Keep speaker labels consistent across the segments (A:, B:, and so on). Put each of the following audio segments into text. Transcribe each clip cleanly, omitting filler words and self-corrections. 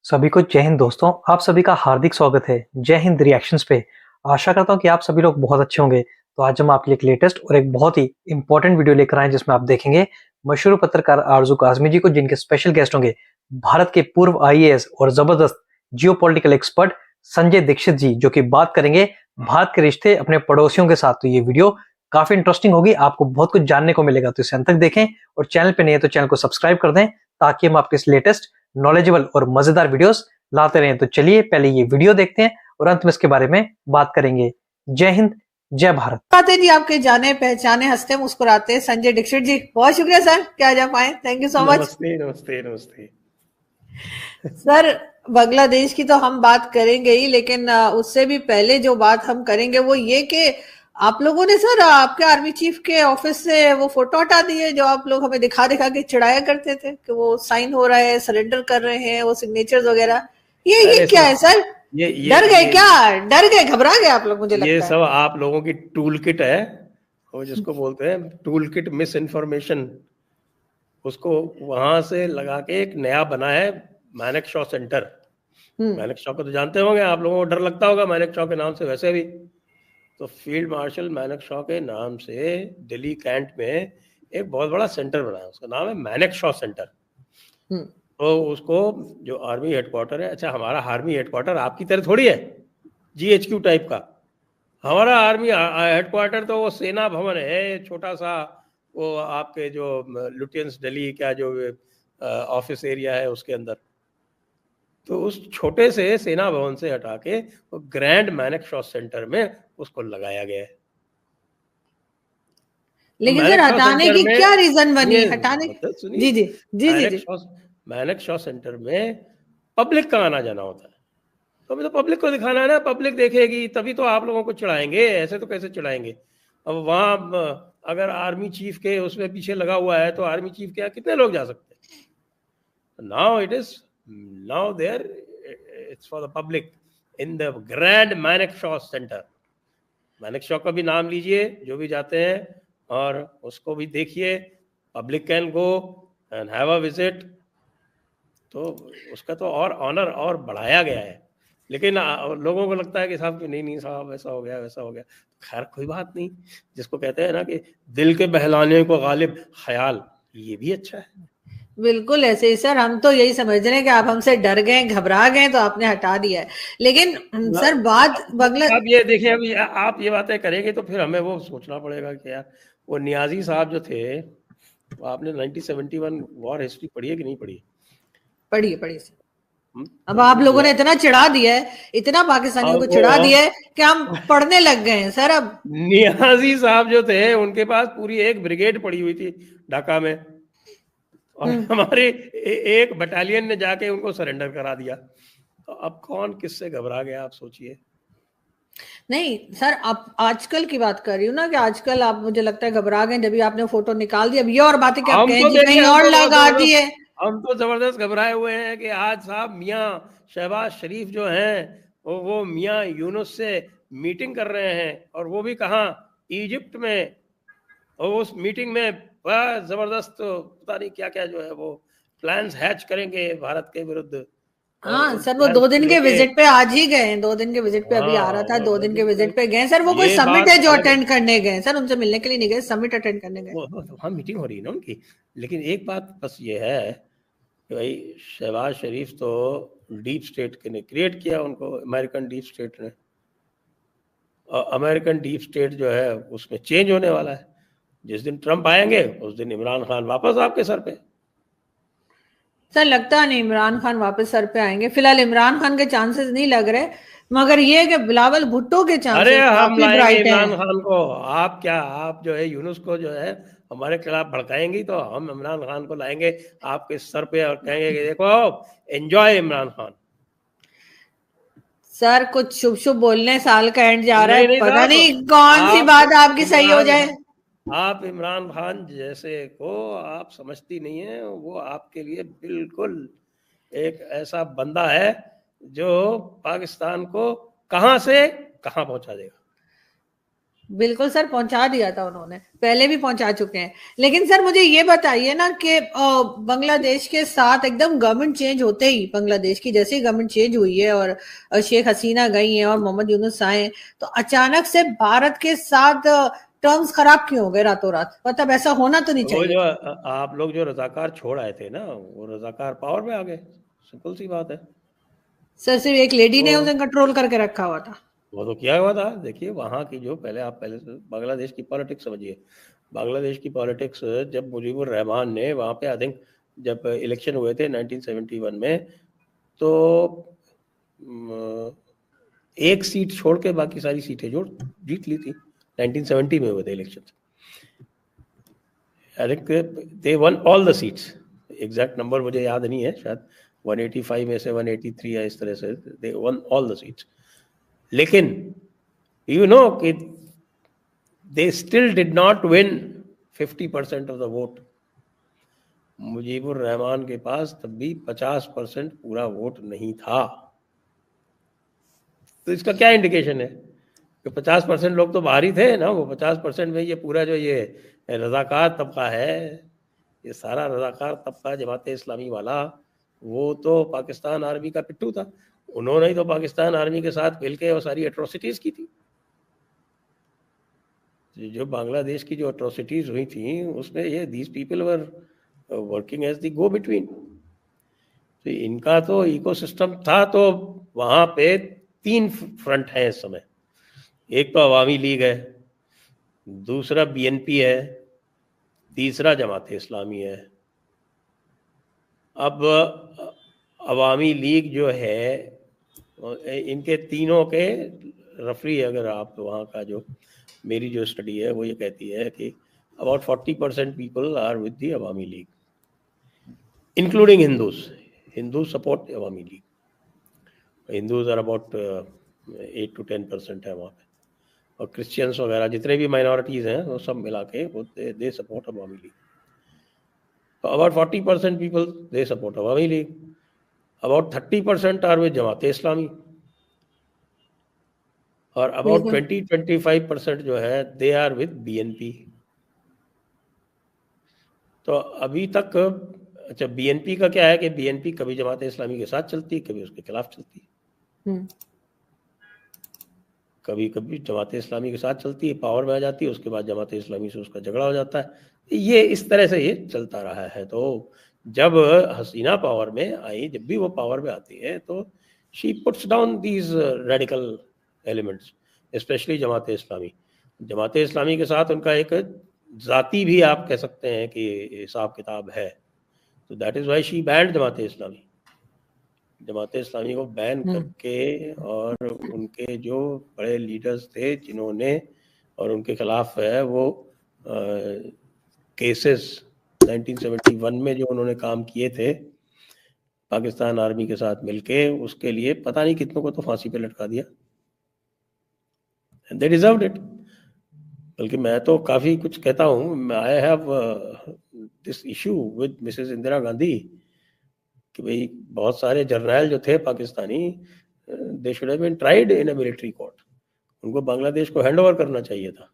A: सभी को जय हिंद दोस्तों। आप सभी का हार्दिक स्वागत है जय हिंद रिएक्शंस पे। आशा करता हूँ कि आप सभी लोग बहुत अच्छे होंगे। तो आज हम आपके लिए एक लेटेस्ट और एक बहुत ही इंपॉर्टेंट वीडियो लेकर आए जिसमें आप देखेंगे मशहूर पत्रकार आरजू काज़मी जी को, जिनके स्पेशल गेस्ट होंगे भारत के पूर्व आईएएस और जबरदस्त जियोपॉलिटिकल एक्सपर्ट संजय दीक्षित जी, जो कि बात करेंगे भारत के रिश्ते अपने पड़ोसियों के साथ। तो ये वीडियो काफी इंटरेस्टिंग होगी, आपको बहुत कुछ जानने को मिलेगा। तो इसे अंत तक देखें और चैनल पे नहीं है तो चैनल को सब्सक्राइब कर दें ताकि हम आपके इस लेटेस्ट नॉलेजेबल और मजेदार वीडियोस लाते रहें। तो चलिए पहले ये वीडियो देखते हैं और अंत में इसके बारे में बात करेंगे। जय हिंद, जय भारत।
B: आते जी आपके जाने पहचाने हंसते मुस्कुराते संजय दीक्षित जी, बहुत शुक्रिया सर क्या जा पाए। Thank you so much.
C: नमस्ते नमस्ते नमस्ते
B: सर बांग्लादेश की तो हम बात करेंगे ही, लेकिन उससे भी पहले जो बात हम करेंगे वो ये कि आप लोगों ने सर आपके आर्मी चीफ के ऑफिस से वो फोटो हटा दी है जो आप लोग हमें दिखा दिखा के चिढ़ाया करते थे कि वो साइन हो रहा है, सरेंडर कर रहे हैं, वो सिग्नेचर्स वगैरह। ये क्या है सर? डर गए क्या? डर गए, घबरा गए आप लोग? मुझे लगता
C: ये
B: है
C: सब आप लोगों की टूल किट है, वो जिसको बोलते हैं टूल किट मिस इन्फॉर्मेशन, उसको वहां से लगा के एक नया बना है मानेकशॉ सेंटर। मानेकशॉ को तो जानते होंगे, आप लोगों को डर लगता होगा मानेकशॉ के नाम से। वैसे भी तो फील्ड मार्शल मानेकशॉ के नाम से दिल्ली कैंट में एक बहुत बड़ा सेंटर बना है, उसका नाम है मानेकशॉ सेंटर। तो उसको जो आर्मी हेडक्वार्टर है, अच्छा हमारा आर्मी हेडक्वार्टर आपकी तरह थोड़ी है जीएचक्यू टाइप का। हमारा आर्मी हेडक्वार्टर तो वो सेना भवन है, छोटा सा, वो आपके जो लुटियंस दिल्ली का जो ऑफिस एरिया है उसके अंदर। तो उस छोटे से सेना भवन से हटा के वो ग्रैंड मानेकशॉ सेंटर में उसको लगाया गया है।
B: लेकिन सर हटाने की क्या रीजन बनी हटाने? जी जी जी जी जी।
C: मानेकशॉ सेंटर में पब्लिक का आना जाना होता है, तो अभी तो पब्लिक को दिखाना है ना, पब्लिक देखेगी तभी तो आप लोगों को चढ़ाएंगे, ऐसे तो कैसे चढ़ाएंगे। अब वहां अगर आर्मी चीफ के उसमें पीछे लगा हुआ है तो आर्मी चीफ के यहाँ कितने लोग जा सकते हैं? Now it is now there it's for the public in the grand Manekshaw centre. Manekshaw का भी नाम लीजिए जो भी जाते हैं, और उसको भी देखिए। Public can go and have a visit, तो उसका तो और ऑनर और बढ़ाया गया है। लेकिन लोगों को लगता है कि साहब कि नहीं साहब ऐसा हो गया वैसा हो गया। खैर कोई बात नहीं, जिसको कहते हैं ना कि दिल के बहलाने को गालिब ख्याल, ये भी अच्छा है।
B: बिल्कुल ऐसे ही सर, हम तो यही समझ रहे हैं कि आप हमसे डर गए, घबरा गए, तो आपने हटा दिया है। लेकिन सर बात बंगला,
C: अब ये देखिए, अभी आप ये बातें करेंगे तो फिर हमें वो सोचना पड़ेगा कि यार वो नियाजी साहब जो थे, वो आपने 1971 वॉर हिस्ट्री पढ़ी है कि नहीं पढ़ी?
B: पढ़िए पढ़िए सर। अब आप लोगों ने इतना चिढ़ा दिया है, इतना पाकिस्तानियों को चिढ़ा दिया है कि हम पढ़ने लग गए हैं सर। अब
C: नियाजी साहब जो थे उनके पास पूरी एक ब्रिगेड पड़ी हुई थी ढाका में, और हमारे एक बटालियन ने जाके उनको सरेंडर करा दिया। तो अब कौन किससे घबरा गया, आप सोचिए।
B: नहीं सर, आप आजकल की बात कर रही हूँ ना, कि आजकल आप, मुझे लगता है घबरा गए जब आपने फोटो निकाल दिया। अब ये और बातें कि आप कहें जी कहीं और लगा दिए।
C: हम तो जबरदस्त घबराए हुए हैं कि आज साहब मियाँ शहबाज शरीफ जो हैं वो मियाँ यूनुस से मीटिंग कर रहे हैं, और वो भी कहाँ, इजिप्ट में। और उस मीटिंग में बड़ा जबरदस्त पता नहीं क्या क्या जो है वो प्लान्स हैच करेंगे भारत के विरुद्ध।
B: हाँ सर, वो 2 दिन के विजिट पे आज ही गए, 2 दिन के विजिट पे अभी आ रहा था, 2 दिन के विजिट पे गए सर। वो कोई समिट है जो अटेंड करने गए सर, उनसे मिलने के लिए नहीं गए, समिट अटेंड करने गए।
C: हाँ मीटिंग हो रही है ना उनकी। लेकिन एक बात बस ये है कि भाई शहबाज शरीफ तो डीप स्टेट ने क्रिएट किया उनको, अमेरिकन डीप स्टेट ने। अमेरिकन डीप स्टेट जो है उसमें चेंज होने वाला है। जिस दिन ट्रंप आएंगे उस दिन इमरान खान वापस आपके सर पे।
B: सर लगता नहीं इमरान खान वापस सर पे आएंगे। फिलहाल इमरान खान के चांसेस नहीं लग रहे, मगर ये कि बिलावल भुट्टो के चांसेस
C: हम
B: काफी
C: लाएंगे
B: ब्राइट
C: इमरान
B: हैं।
C: खान को। आप क्या, आप जो है यूनुस को जो है हमारे खिलाफ भड़काएंगी, तो हम इमरान खान को लाएंगे आपके सर पे और कहेंगे कि देखो एंजॉय इमरान खान।
B: सर कुछ शुभ शुभ बोलने, साल का एंड जा रहा है,
C: नहीं
B: पता
C: साहब,
B: नहीं कौन सी बात आपकी सही हो जाए।
C: आप इमरान खान जैसे को आप समझती नहीं है, वो आपके लिए बिल्कुल एक ऐसा बंदा है जो पाकिस्तान को कहां से कहां पहुंचा देगा।
B: बिल्कुल सर, पहुंचा दिया था उन्होंने, पहले भी पहुंचा चुके हैं। लेकिन सर मुझे ये बताइए ना कि बांग्लादेश के साथ एकदम गवर्नमेंट चेंज होते ही, बांग्लादेश की जैसे ही गवर्नमेंट चेंज हुई है और शेख हसीना गई हैं और मोहम्मद यूनुस आए, तो अचानक से भारत के साथ टर्म्स खराब क्यों हो गए रातों रात? मतलब ऐसा होना तो नहीं
C: वो
B: चाहिए
C: जो
B: था।
C: आप लोग जो रजाकार छोड़ आए थे ना, वो रजाकार पावर में आ गए, सिंपल सी बात है।
B: सर सिर्फ एक लेडी
C: तो
B: ने उसे कंट्रोल करके रखा हुआ था।
C: वो तो किया हुआ था। देखिए वहाँ की जो पहले से बांग्लादेश की पॉलिटिक्स समझिए। बांग्लादेश की पॉलिटिक्स, जब मुजीबुर रहमान ने वहाँ पे आई थिंक जब इलेक्शन हुए थे 1971 में, तो एक सीट छोड़ के बाकी सारी सीटें जो जीत ली थी 1970 में हुए थे election. I think they won all the seats. Exact number मुझे याद नहीं है, शायद 185 में से 183 या इस तरह से, they won all the seats. लेकिन यू नो कि they still did not win 50% of the vote. Mujibur Rahman के पास तब भी 50% पूरा वोट नहीं था। तो इसका क्या इंडिकेशन है कि 50% लोग तो बाहर ही थे ना। वो 50% में ये पूरा जो ये रजाकार तबका है, ये सारा रजाकार तबका जमात इस्लामी वाला, वो तो पाकिस्तान आर्मी का पिट्ठू था। उन्होंने ही तो पाकिस्तान आर्मी के साथ मिलकर वो सारी एट्रोसिटीज की थी। जो बांग्लादेश की जो एट्रोसिटीज हुई थी उसमें ये these people were working as the go between. तो इनका तो इकोसिस्टम था। तो वहां पे 3 फ्रंट है इस समय। एक तो अवामी लीग है, दूसरा बीएनपी है, तीसरा जमात इस्लामी है। अब अवामी लीग जो है, इनके तीनों के रफली, अगर आप वहाँ का जो मेरी जो स्टडी है वो ये कहती है कि about 40% people are with the Awami League, including Hindus. Hindu support Awami League. Hindus are about 8 to 10% है वहाँ पे, और क्रिश्चियंस वगैरह जितने भी माइनॉरिटीज़ हैं वो सब मिला के वो दे सपोर्ट अवामी लीग। तो about 40% people they support Awami League, about 30% are with Jamaat Islami, और अबाउट
B: बिल्कुल
C: 20-25% जो है दे आर विद बीएनपी। तो अभी तक अच्छा, बीएनपी का क्या है कि बीएनपी कभी जमात इस्लामी के साथ चलती है, कभी उसके खिलाफ चलती है।
B: हम्म।
C: कभी कभी जमात इस्लामी के साथ चलती है, पावर में आ जाती है, उसके बाद जमात इस्लामी से उसका झगड़ा हो जाता है। ये इस तरह से ये चलता रहा है। तो जब हसीना पावर में आई, जब भी वो पावर में आती है, तो she puts down these radical elements, specially Jamaat Islami. Jamaat Islami के साथ उनका एक जाती भी आप कह सकते हैं कि हिसाब किताब है। तो that is why she banned Jamaat Islami. Jamaat Islami को बैन करके, और उनके जो बड़े लीडर्स थे जिन्होंने, और उनके खिलाफ है वो केसेस 1971 में जो उन्होंने काम किए थे पाकिस्तान आर्मी के साथ मिलके, उसके लिए पता नहीं कितनों को तो फांसी पे लटका दिया। They deserved it. बल्कि मैं तो काफ़ी कुछ कहता हूँ। I have this issue with Mrs Indira Gandhi कि भाई बहुत सारे जर्नैल जो थे Pakistani, they should have been tried in a military court. उनको बांग्लादेश को हैंड ओवर करना चाहिए था,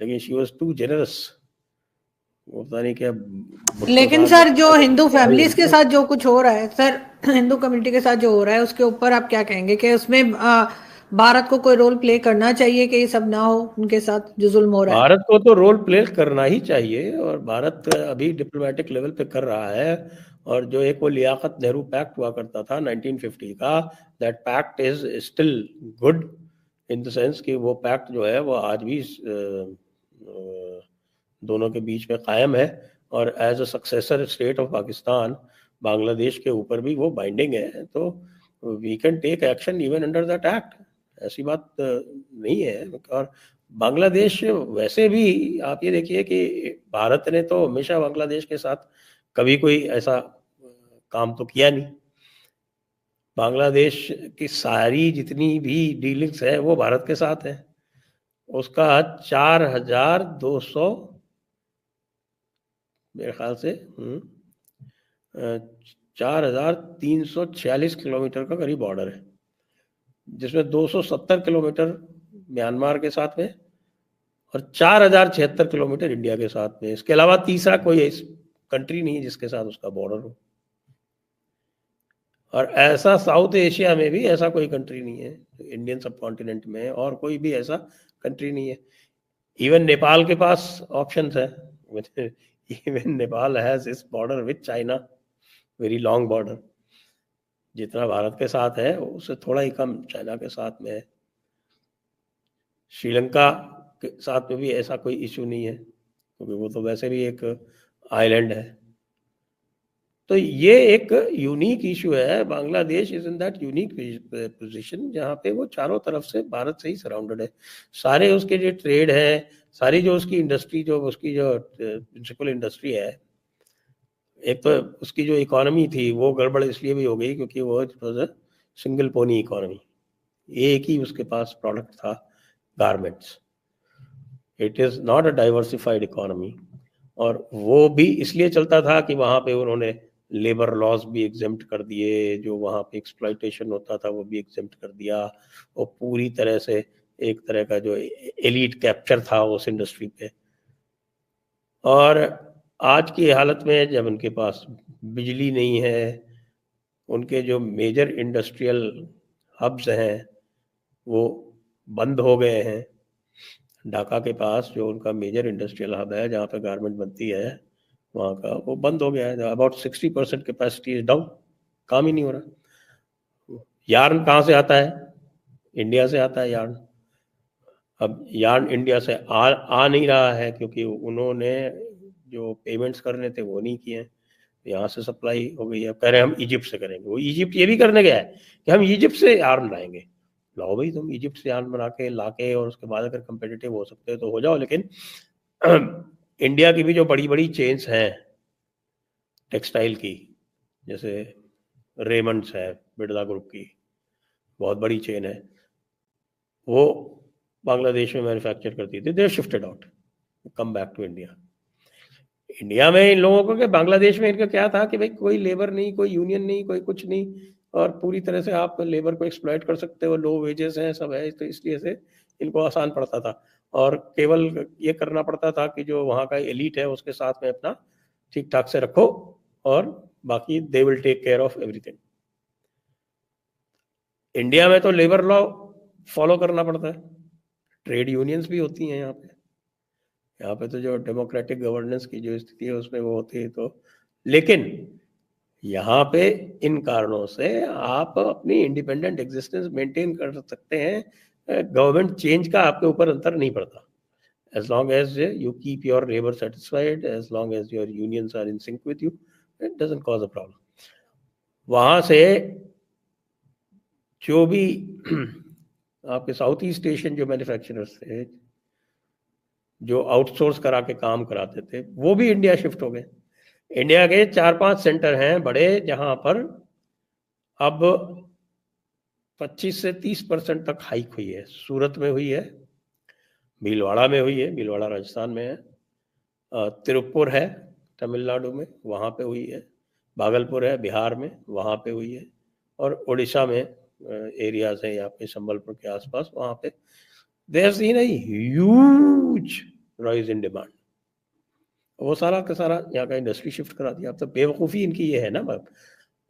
C: लेकिन शी वाज टू जेनरस। वो पता नहीं क्या
B: लेकिन
C: भुट्टो
B: सर जो हिंदू फैमिलीज के
C: साहब।
B: साथ जो कुछ हो रहा है सर, हिंदू कम्युनिटी के साथ जो हो रहा है उसके ऊपर आप क्या कहेंगे कि उसमें भारत को कोई रोल प्ले करना चाहिए कि ये सब ना हो, उनके साथ जो जुल्म हो रहा है?
C: भारत को तो रोल प्ले करना ही चाहिए, और भारत अभी डिप्लोमेटिक लेवल पे कर रहा है। और जो एक वो लियाकत नेहरू पैक्ट हुआ करता था 1950 का, that pact is still good in the sense कि वो पैक्ट जो है वो आज भी दोनों के बीच में कायम है, और as a successor state of Pakistan Bangladesh के ऊपर भी वो बाइंडिंग है। तो we can take action even under that act, ऐसी बात नहीं है। और बांग्लादेश वैसे भी आप ये देखिए कि भारत ने तो हमेशा बांग्लादेश के साथ कभी कोई ऐसा काम तो किया नहीं। बांग्लादेश की सारी जितनी भी डीलिंग्स है वो भारत के साथ है। उसका 4,200 मेरे ख्याल से 4,346 किलोमीटर का करीब बॉर्डर है, जिसमें 270 किलोमीटर म्यांमार के साथ में और 4076 किलोमीटर इंडिया के साथ में। इसके अलावा तीसरा कोई कंट्री नहीं है जिसके साथ उसका बॉर्डर हो। और ऐसा साउथ एशिया में भी ऐसा कोई कंट्री नहीं है, इंडियन सब कॉन्टिनेंट में और कोई भी ऐसा कंट्री नहीं है। इवन नेपाल के पास ऑप्शंस है। इवन नेपाल हैज इस border with China, very long border. जितना भारत के साथ है उससे थोड़ा ही कम चाइना के साथ में है। श्रीलंका के साथ में भी ऐसा कोई इशू नहीं है क्योंकि वो तो वैसे भी एक आइलैंड है। तो ये एक यूनिक इशू है। Bangladesh is in that unique position जहाँ पे वो चारों तरफ से भारत से ही सराउंडेड है। सारे उसके जो ट्रेड है, सारी जो उसकी इंडस्ट्री, जो उसकी जो प्रिंसिपल इंडस्ट्री है, एक तो उसकी जो इकोनॉमी थी वो गड़बड़ इसलिए भी हो गई क्योंकि वो सिंगल पोनी इकोनॉमी, एक ही उसके पास प्रोडक्ट था, garments. It is not a diversified economy. और वो भी इसलिए चलता था कि वहाँ पे उन्होंने लेबर लॉज भी एग्जेम्प्ट कर दिए, जो वहाँ पे एक्सप्लॉयटेशन होता था वो भी एग्जेम्प्ट कर दिया। और पूरी तरह से एक तरह का जो एलीट कैप्चर था उस इंडस्ट्री पे। और आज की हालत में जब उनके पास बिजली नहीं है, उनके जो मेजर इंडस्ट्रियल हब्स हैं वो बंद हो गए हैं। ढाका के पास जो उनका मेजर इंडस्ट्रियल हब है जहाँ पे गारमेंट बनती है, वहाँ का वो बंद हो गया है। अबाउट 60% कैपेसिटी इज डाउन, काम ही नहीं हो रहा। यार्न कहाँ से आता है? इंडिया से आता है यार्न। अब यार्न इंडिया से आ नहीं रहा है क्योंकि उन्होंने जो पेमेंट्स करने थे वो नहीं किए। यहाँ से सप्लाई हो गई है, कह रहे हैं हम इजिप्ट से करेंगे। वो इजिप्ट ये भी करने गया है कि हम इजिप्ट से यार्न लाएंगे। लाओ भाई, तुम इजिप्ट से यार्न बना के लाके और उसके बाद अगर कंपेटिटिव हो सकते हो तो हो जाओ। लेकिन इंडिया की भी जो बड़ी बड़ी चेन्स हैं टेक्सटाइल की, जैसे रेमंड्स है, बिरला ग्रुप की बहुत बड़ी चेन है, वो बांग्लादेश में मैन्युफैक्चर करती थी। They shifted out, come back to India. India में इन लोगों को, बांग्लादेश में इनका क्या था कि भाई कोई लेबर नहीं, कोई यूनियन नहीं, कोई कुछ नहीं, और पूरी तरह से आप लेबर को एक्सप्लॉइट कर सकते हो, लो वेजेस हैं, सब है। तो इसलिए से इनको आसान पड़ता था और केवल ये करना पड़ता था कि जो वहाँ का एलीट है उसके साथ में अपना ठीक ठाक से रखो और बाकी they will take care of everything. India में तो लेबर लॉ फॉलो करना पड़ता है, ट्रेड यूनियंस भी होती हैं यहाँ पे तो जो डेमोक्रेटिक गवर्नेंस की जो स्थिति है उसमें वो होती है। तो लेकिन यहाँ पे इन कारणों से आप अपनी इंडिपेंडेंट एग्जिस्टेंस मेंटेन कर सकते हैं। गवर्नमेंट चेंज का आपके ऊपर अंतर नहीं पड़ता, as long as you keep your labor satisfied, as long as your unions are in sync with you, it doesn't cause a problem. वहाँ से जो भी आपके साउथ ईस्ट एशियन जो मैन्युफैक्चरर्स थे जो आउटसोर्स करा के काम कराते थे वो भी इंडिया शिफ्ट हो गए। इंडिया के 4-5 सेंटर हैं बड़े जहां पर अब 25 से 30% तक हाइक हुई है। सूरत में हुई है, भीलवाड़ा में हुई है, भीलवाड़ा राजस्थान में है, तिरुपुर है तमिलनाडु में, वहाँ पे हुई है, भागलपुर है बिहार में, वहाँ पे हुई है, और उड़ीसा में एरियाज है यहाँ पे संबलपुर के आसपास, वहाँ पे they have seen a huge rise in demand। वो सारा का सारा यहाँ का इंडस्ट्री शिफ्ट करा दिया। अब तो बेवकूफ़ी इनकी ये है ना,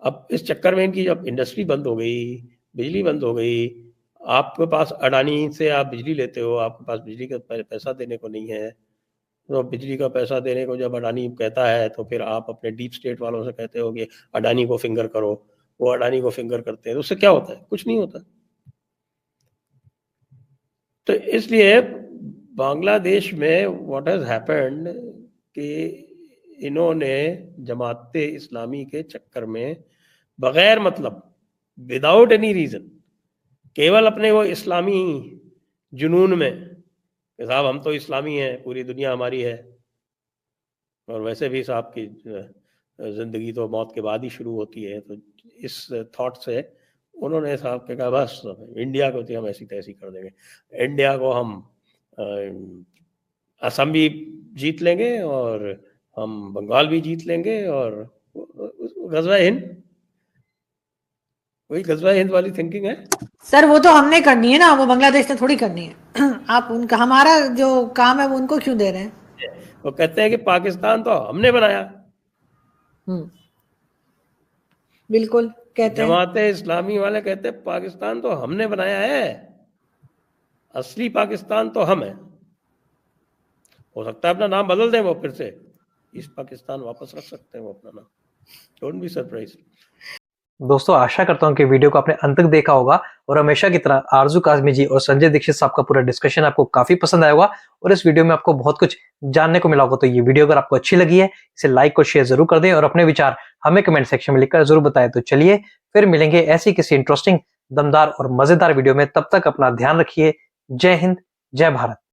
C: अब इस चक्कर में इनकी जब इंडस्ट्री बंद हो गई, बिजली बंद हो गई, आपके पास अडानी से आप बिजली लेते हो, आपके पास बिजली का पैसा देने को नहीं है, तो बिजली का पैसा देने को जब अडानी कहता है तो फिर आप अपने डीप स्टेट वालों से कहते हो कि अडानी को फिंगर करो, वो अडानी को फिंगर करते हैं, तो उससे क्या होता है? कुछ नहीं होता। तो इसलिए बांग्लादेश में व्हाट हैज हैपेंड कि इन्होंने जमाते इस्लामी के चक्कर में बगैर मतलब, विदाउट एनी रीजन, केवल अपने वो इस्लामी जुनून में कि साहब हम तो इस्लामी हैं, पूरी दुनिया हमारी है, और वैसे भी साहब की जिंदगी तो मौत के बाद ही शुरू होती है, तो इस थॉट से उन्होंने साहब के कहा बस इंडिया को तो हम ऐसी तैसी कर देंगे, इंडिया को हम असम भी जीत लेंगे और हम बंगाल भी जीत लेंगे, और गज़वा हिंद, वही गज़वा हिंद वाली थिंकिंग है।
B: सर वो तो हमने करनी है ना, वो बांग्लादेश ने थोड़ी करनी है। आप उनका, हमारा जो काम है वो उनको क्यों दे रहे हैं?
C: वो कहते हैं कि पाकिस्तान तो हमने बनाया।
B: बिल्कुल कहते हैं।
C: जमाते इस्लामी वाले कहते हैं पाकिस्तान तो हमने बनाया है, असली पाकिस्तान तो हम है। हो सकता है अपना नाम बदल दें वो, फिर से ईस्ट पाकिस्तान वापस रख सकते हैं वो अपना नाम। Don't be surprise.
A: दोस्तों आशा करता हूँ कि वीडियो को आपने अंत तक देखा होगा और हमेशा की तरह आरजू काजमी जी और संजय दीक्षित साहब का पूरा डिस्कशन आपको काफी पसंद आया होगा और इस वीडियो में आपको बहुत कुछ जानने को मिला होगा। तो ये वीडियो अगर आपको अच्छी लगी है इसे लाइक और शेयर जरूर कर दें और अपने विचार हमें कमेंट सेक्शन में लिखकर जरूर बताएं। तो चलिए फिर मिलेंगे ऐसी किसी इंटरेस्टिंग, दमदार और मजेदार वीडियो में। तब तक अपना ध्यान रखिए। जय हिंद, जय भारत।